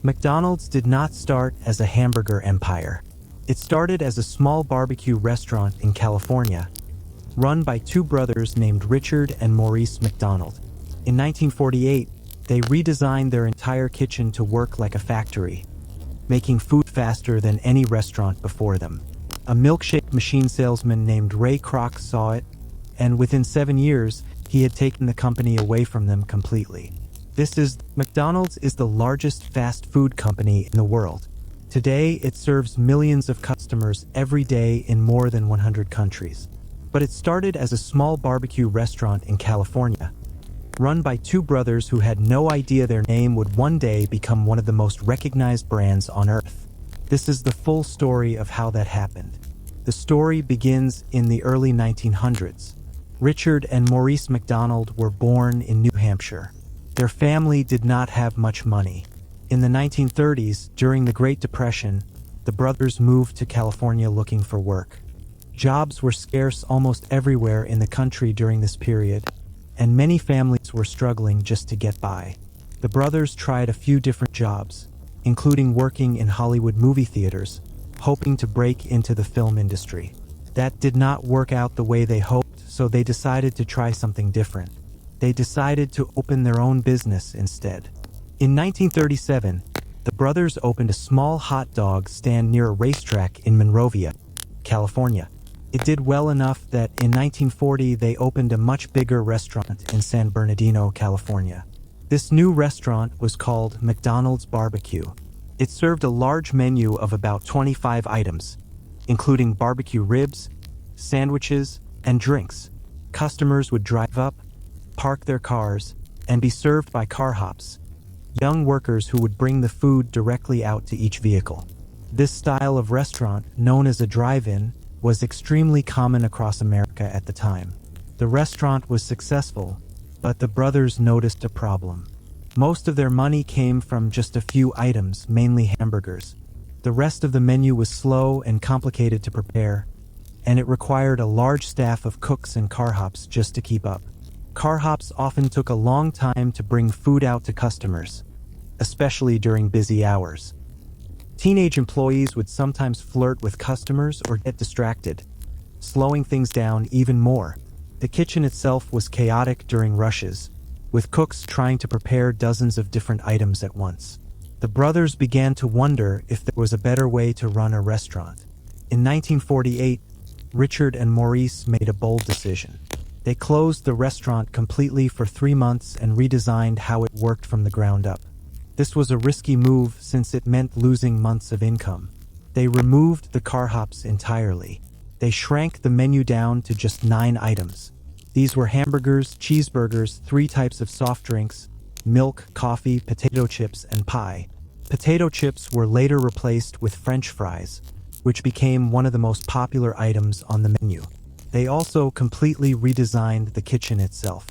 McDonald's did not start as a hamburger empire. It started as a small barbecue restaurant in California, run by two brothers named Richard and Maurice McDonald. In 1948, they redesigned their entire kitchen to work like a factory, making food faster than any restaurant before them. A milkshake machine salesman named Ray Kroc saw it, and within 7 years, he had taken the company away from them completely. McDonald's is the largest fast food company in the world. Today, it serves millions of customers every day in more than 100 countries. But it started as a small barbecue restaurant in California, run by two brothers who had no idea their name would one day become one of the most recognized brands on earth. This is the full story of how that happened. The story begins in the early 1900s. Richard and Maurice McDonald were born in New Hampshire. Their family did not have much money. In the 1930s, during the Great Depression, the brothers moved to California looking for work. Jobs were scarce almost everywhere in the country during this period, and many families were struggling just to get by. The brothers tried a few different jobs, including working in Hollywood movie theaters, hoping to break into the film industry. That did not work out the way they hoped, so they decided to try something different. They decided to open their own business instead. In 1937, the brothers opened a small hot dog stand near a racetrack in Monrovia, California. It did well enough that in 1940 they opened a much bigger restaurant in San Bernardino, California. This new restaurant was called McDonald's Barbecue. It served a large menu of about 25 items, including barbecue ribs, sandwiches, and drinks. Customers would drive up, park their cars, and be served by car hops, young workers who would bring the food directly out to each vehicle. This style of restaurant, known as a drive-in, was extremely common across America at the time. The restaurant was successful, but the brothers noticed a problem. Most of their money came from just a few items, mainly hamburgers. The rest of the menu was slow and complicated to prepare, and it required a large staff of cooks and car hops just to keep up. Car hops often took a long time to bring food out to customers, especially during busy hours. Teenage employees would sometimes flirt with customers or get distracted, slowing things down even more. The kitchen itself was chaotic during rushes, with cooks trying to prepare dozens of different items at once. The brothers began to wonder if there was a better way to run a restaurant. In 1948, Richard and Maurice made a bold decision. They closed the restaurant completely for 3 months and redesigned how it worked from the ground up. This was a risky move since it meant losing months of income. They removed the car hops entirely. They shrank the menu down to just 9 items. These were hamburgers, cheeseburgers, 3 types of soft drinks, milk, coffee, potato chips, and pie. Potato chips were later replaced with French fries, which became one of the most popular items on the menu. They also completely redesigned the kitchen itself.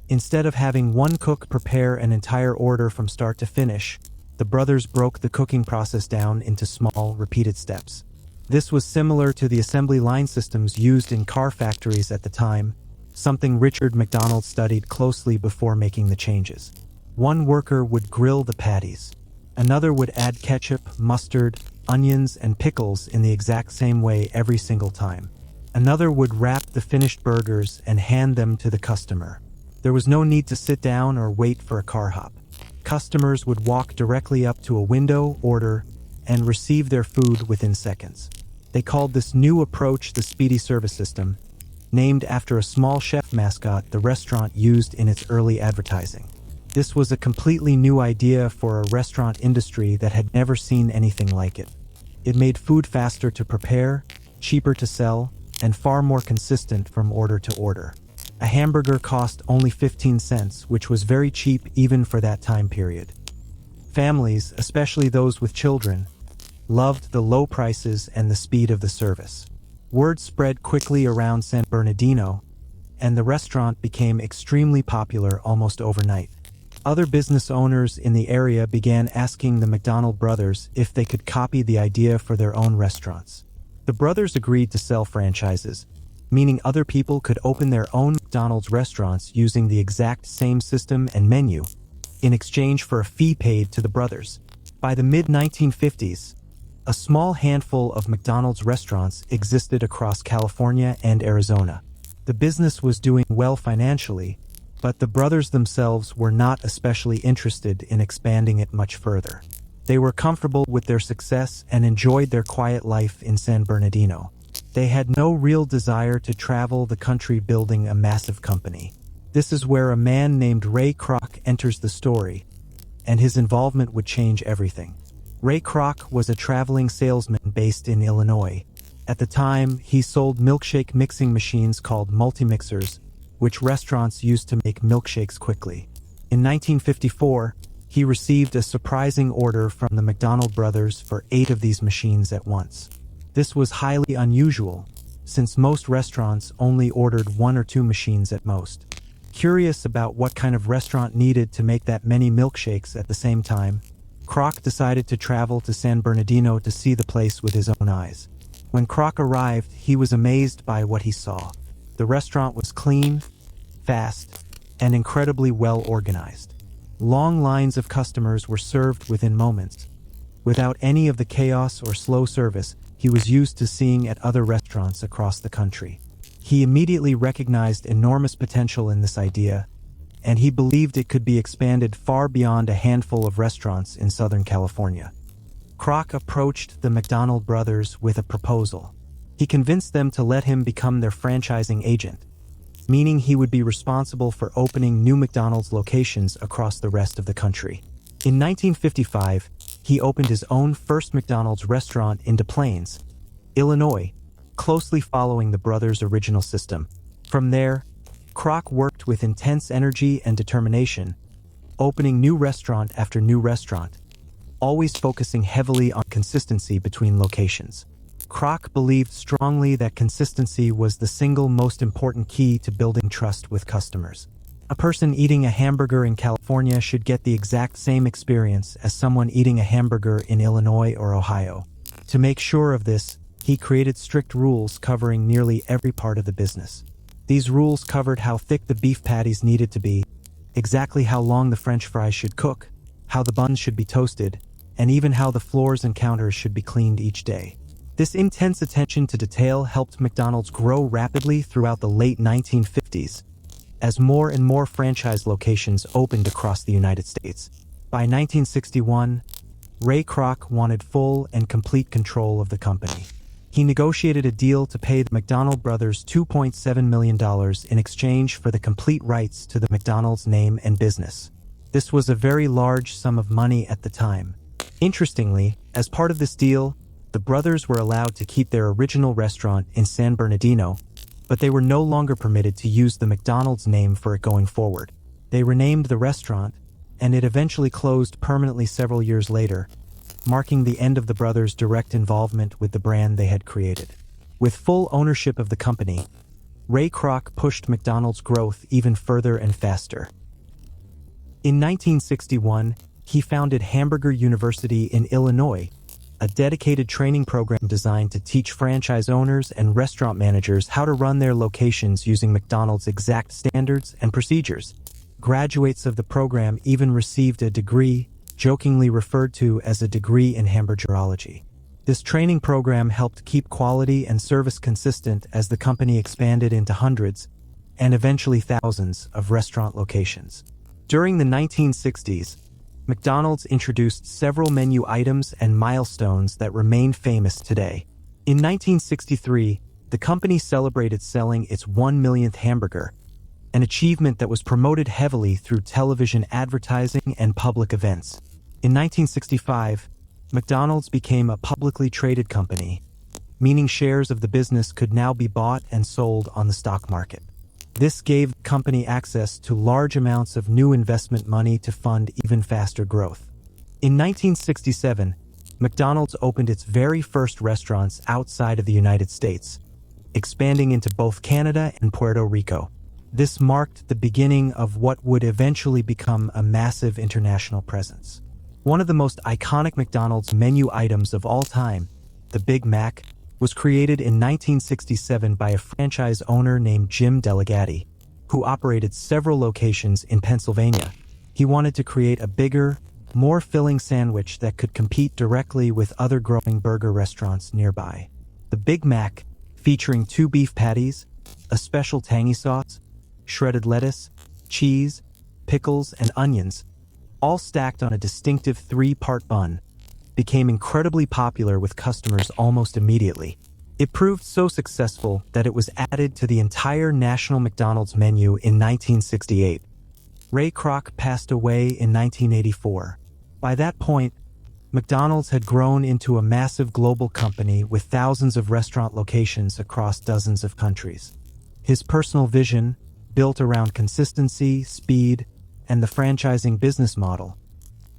Instead of having one cook prepare an entire order from start to finish, the brothers broke the cooking process down into small, repeated steps. This was similar to the assembly line systems used in car factories at the time, something Richard McDonald studied closely before making the changes. One worker would grill the patties. Another would add ketchup, mustard, onions, and pickles in the exact same way every single time. Another would wrap the finished burgers and hand them to the customer. There was no need to sit down or wait for a car hop. Customers would walk directly up to a window, order, and receive their food within seconds. They called this new approach the Speedee service system, named after a small chef mascot the restaurant used in its early advertising. This was a completely new idea for a restaurant industry that had never seen anything like it. It made food faster to prepare, cheaper to sell, and far more consistent from order to order. A hamburger cost only 15 cents, which was very cheap even for that time period. Families, especially those with children, loved the low prices and the speed of the service. Word spread quickly around San Bernardino, and the restaurant became extremely popular almost overnight. Other business owners in the area began asking the McDonald brothers if they could copy the idea for their own restaurants. The brothers agreed to sell franchises, meaning other people could open their own McDonald's restaurants using the exact same system and menu, in exchange for a fee paid to the brothers. By the mid-1950s, a small handful of McDonald's restaurants existed across California and Arizona. The business was doing well financially, but the brothers themselves were not especially interested in expanding it much further. They were comfortable with their success and enjoyed their quiet life in San Bernardino. They had no real desire to travel the country building a massive company. This is where a man named Ray Kroc enters the story, and his involvement would change everything. Ray Kroc was a traveling salesman based in Illinois. At the time, he sold milkshake mixing machines called multi-mixers, which restaurants used to make milkshakes quickly. In 1954, he received a surprising order from the McDonald brothers for 8 of these machines at once. This was highly unusual, since most restaurants only ordered 1 or 2 machines at most. Curious about what kind of restaurant needed to make that many milkshakes at the same time, Kroc decided to travel to San Bernardino to see the place with his own eyes. When Kroc arrived, he was amazed by what he saw. The restaurant was clean, fast, and incredibly well organized. Long lines of customers were served within moments. Without any of the chaos or slow service he was used to seeing at other restaurants across the country. He immediately recognized enormous potential in this idea, and he believed it could be expanded far beyond a handful of restaurants in Southern California. Kroc approached the McDonald brothers with a proposal. He convinced them to let him become their franchising agent, meaning he would be responsible for opening new McDonald's locations across the rest of the country. In 1955, he opened his own first McDonald's restaurant in Des Plaines, Illinois, closely following the brothers' original system. From there, Kroc worked with intense energy and determination, opening new restaurant after new restaurant, always focusing heavily on consistency between locations. Kroc believed strongly that consistency was the single most important key to building trust with customers. A person eating a hamburger in California should get the exact same experience as someone eating a hamburger in Illinois or Ohio. To make sure of this, he created strict rules covering nearly every part of the business. These rules covered how thick the beef patties needed to be, exactly how long the French fries should cook, how the buns should be toasted, and even how the floors and counters should be cleaned each day. This intense attention to detail helped McDonald's grow rapidly throughout the late 1950s, as more and more franchise locations opened across the United States. By 1961, Ray Kroc wanted full and complete control of the company. He negotiated a deal to pay the McDonald brothers $2.7 million in exchange for the complete rights to the McDonald's name and business. This was a very large sum of money at the time. Interestingly, as part of this deal, the brothers were allowed to keep their original restaurant in San Bernardino, but they were no longer permitted to use the McDonald's name for it going forward. They renamed the restaurant, and it eventually closed permanently several years later, marking the end of the brothers' direct involvement with the brand they had created. With full ownership of the company, Ray Kroc pushed McDonald's growth even further and faster. In 1961, he founded Hamburger University in Illinois, a dedicated training program designed to teach franchise owners and restaurant managers how to run their locations using McDonald's exact standards and procedures. Graduates of the program even received a degree, jokingly referred to as a degree in hamburgerology. This training program helped keep quality and service consistent as the company expanded into hundreds, and eventually thousands, of restaurant locations. During the 1960s, McDonald's introduced several menu items and milestones that remain famous today. In 1963, the company celebrated selling its 1 millionth hamburger, an achievement that was promoted heavily through television advertising and public events. In 1965, McDonald's became a publicly traded company, meaning shares of the business could now be bought and sold on the stock market. This gave the company access to large amounts of new investment money to fund even faster growth. In 1967, McDonald's opened its very first restaurants outside of the United States, expanding into both Canada and Puerto Rico. This marked the beginning of what would eventually become a massive international presence. One of the most iconic McDonald's menu items of all time, the Big Mac, was created in 1967 by a franchise owner named Jim Delegati, who operated several locations in Pennsylvania. He wanted to create a bigger, more filling sandwich that could compete directly with other growing burger restaurants nearby. The Big Mac, featuring 2 beef patties, a special tangy sauce, shredded lettuce, cheese, pickles, and onions, all stacked on a distinctive 3-part bun, became incredibly popular with customers almost immediately. It proved so successful that it was added to the entire national McDonald's menu in 1968. Ray Kroc passed away in 1984. By that point, McDonald's had grown into a massive global company with thousands of restaurant locations across dozens of countries. His personal vision, built around consistency, speed, and the franchising business model,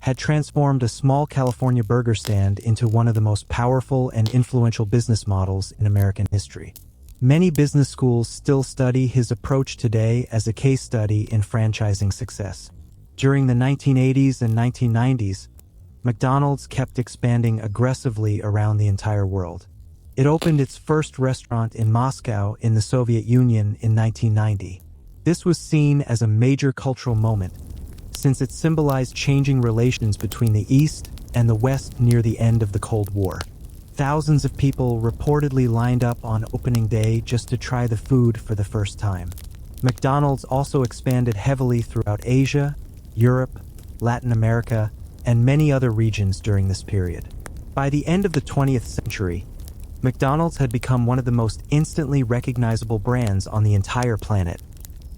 had transformed a small California burger stand into one of the most powerful and influential business models in American history. Many business schools still study his approach today as a case study in franchising success. During the 1980s and 1990s, McDonald's kept expanding aggressively around the entire world. It opened its first restaurant in Moscow in the Soviet Union in 1990. This was seen as a major cultural moment, since it symbolized changing relations between the East and the West near the end of the Cold War. Thousands of people reportedly lined up on opening day just to try the food for the first time. McDonald's also expanded heavily throughout Asia, Europe, Latin America, and many other regions during this period. By the end of the 20th century, McDonald's had become one of the most instantly recognizable brands on the entire planet,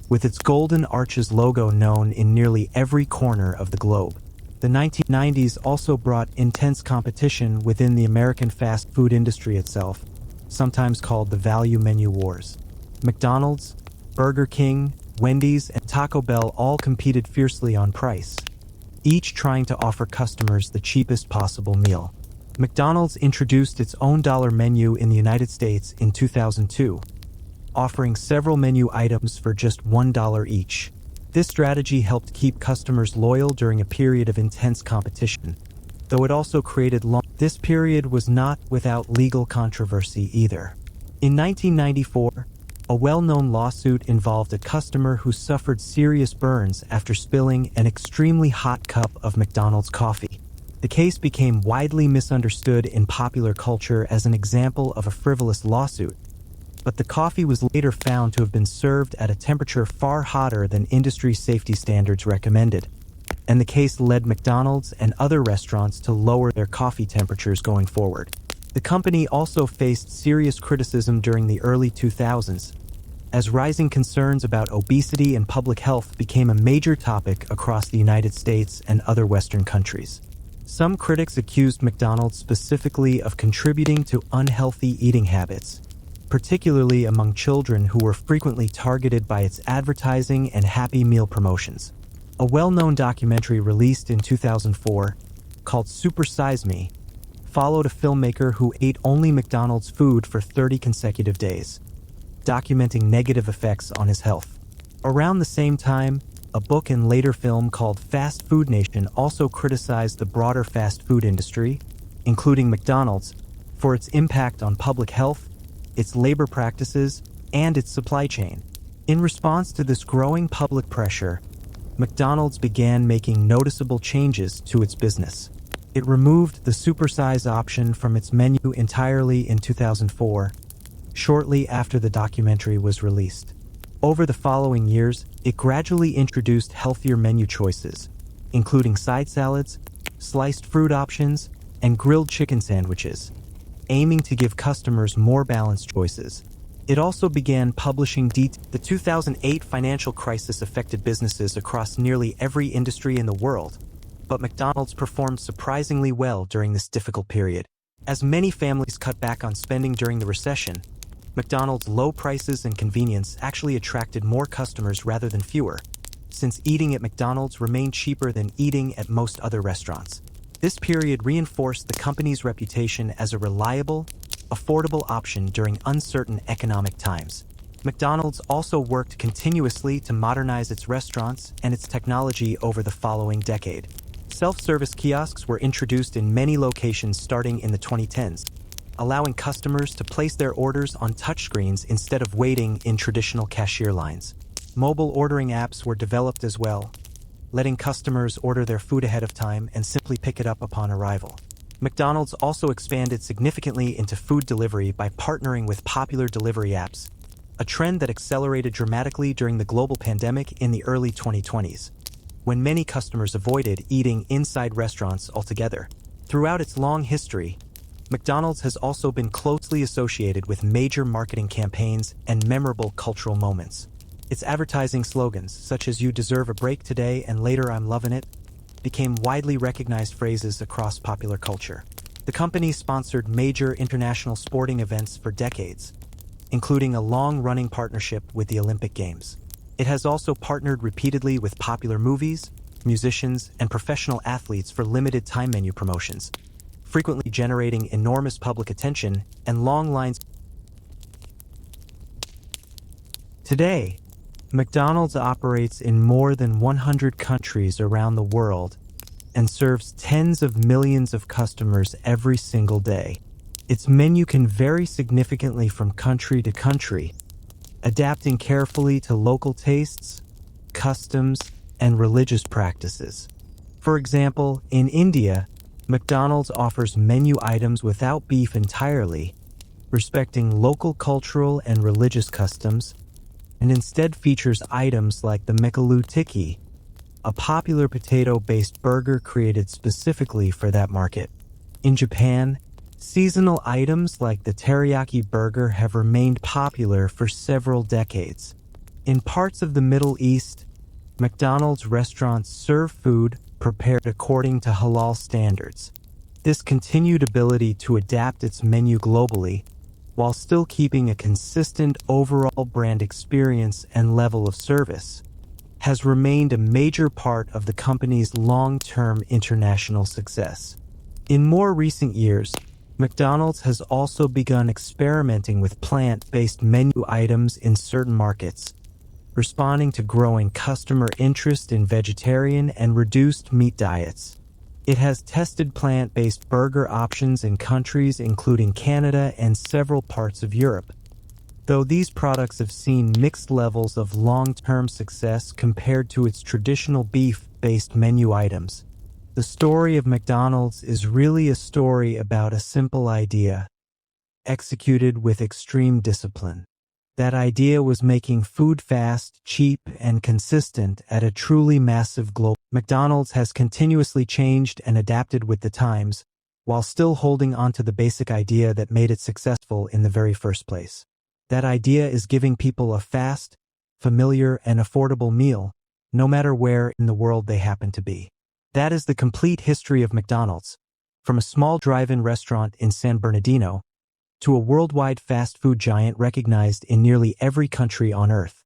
with its Golden Arches logo known in nearly every corner of the globe. The 1990s also brought intense competition within the American fast food industry itself, sometimes called the value menu wars. McDonald's, Burger King, Wendy's, and Taco Bell all competed fiercely on price, each trying to offer customers the cheapest possible meal. McDonald's introduced its own dollar menu in the United States in 2002, offering several menu items for just $1 each. This strategy helped keep customers loyal during a period of intense competition, though it also created This period was not without legal controversy either. In 1994, a well-known lawsuit involved a customer who suffered serious burns after spilling an extremely hot cup of McDonald's coffee. The case became widely misunderstood in popular culture as an example of a frivolous lawsuit, but the coffee was later found to have been served at a temperature far hotter than industry safety standards recommended, and the case led McDonald's and other restaurants to lower their coffee temperatures going forward. The company also faced serious criticism during the early 2000s, as rising concerns about obesity and public health became a major topic across the United States and other Western countries. Some critics accused McDonald's specifically of contributing to unhealthy eating habits, particularly among children who were frequently targeted by its advertising and Happy Meal promotions. A well-known documentary released in 2004, called Super Size Me, followed a filmmaker who ate only McDonald's food for 30 consecutive days, documenting negative effects on his health. Around the same time, a book and later film called Fast Food Nation also criticized the broader fast food industry, including McDonald's, for its impact on public health, its labor practices, and its supply chain. In response to this growing public pressure, McDonald's began making noticeable changes to its business. It removed the supersize option from its menu entirely in 2004, shortly after the documentary was released. Over the following years, it gradually introduced healthier menu choices, including side salads, sliced fruit options, and grilled chicken sandwiches, aiming to give customers more balanced choices. It also began publishing The 2008 financial crisis affected businesses across nearly every industry in the world, but McDonald's performed surprisingly well during this difficult period. As many families cut back on spending during the recession, McDonald's low prices and convenience actually attracted more customers rather than fewer, since eating at McDonald's remained cheaper than eating at most other restaurants. This period reinforced the company's reputation as a reliable, affordable option during uncertain economic times. McDonald's also worked continuously to modernize its restaurants and its technology over the following decade. Self-service kiosks were introduced in many locations starting in the 2010s, allowing customers to place their orders on touchscreens instead of waiting in traditional cashier lines. Mobile ordering apps were developed as well, letting customers order their food ahead of time and simply pick it up upon arrival. McDonald's also expanded significantly into food delivery by partnering with popular delivery apps, a trend that accelerated dramatically during the global pandemic in the early 2020s, when many customers avoided eating inside restaurants altogether. Throughout its long history, McDonald's has also been closely associated with major marketing campaigns and memorable cultural moments. Its advertising slogans, such as "You deserve a break today and later I'm loving it," became widely recognized phrases across popular culture. The company sponsored major international sporting events for decades, including a long-running partnership with the Olympic Games. It has also partnered repeatedly with popular movies, musicians, and professional athletes for limited-time menu promotions, frequently generating enormous public attention and long lines. Today, McDonald's operates in more than 100 countries around the world and serves tens of millions of customers every single day. Its menu can vary significantly from country to country, adapting carefully to local tastes, customs, and religious practices. For example, in India, McDonald's offers menu items without beef entirely, respecting local cultural and religious customs, and instead features items like the Mcaloo Tikki, a popular potato-based burger created specifically for that market. In Japan, seasonal items like the teriyaki burger have remained popular for several decades. In parts of the Middle East, McDonald's restaurants serve food prepared according to halal standards. This continued ability to adapt its menu globally, while still keeping a consistent overall brand experience and level of service, has remained a major part of the company's long-term international success. In more recent years, McDonald's has also begun experimenting with plant-based menu items in certain markets, responding to growing customer interest in vegetarian and reduced meat diets. It has tested plant-based burger options in countries including Canada and several parts of Europe, though these products have seen mixed levels of long-term success compared to its traditional beef-based menu items. The story of McDonald's is really a story about a simple idea, executed with extreme discipline. That idea was making food fast, cheap, and consistent at a truly massive global. McDonald's has continuously changed and adapted with the times, while still holding on to the basic idea that made it successful in the very first place. That idea is giving people a fast, familiar, and affordable meal, no matter where in the world they happen to be. That is the complete history of McDonald's, from a small drive-in restaurant in San Bernardino to a worldwide fast food giant recognized in nearly every country on Earth.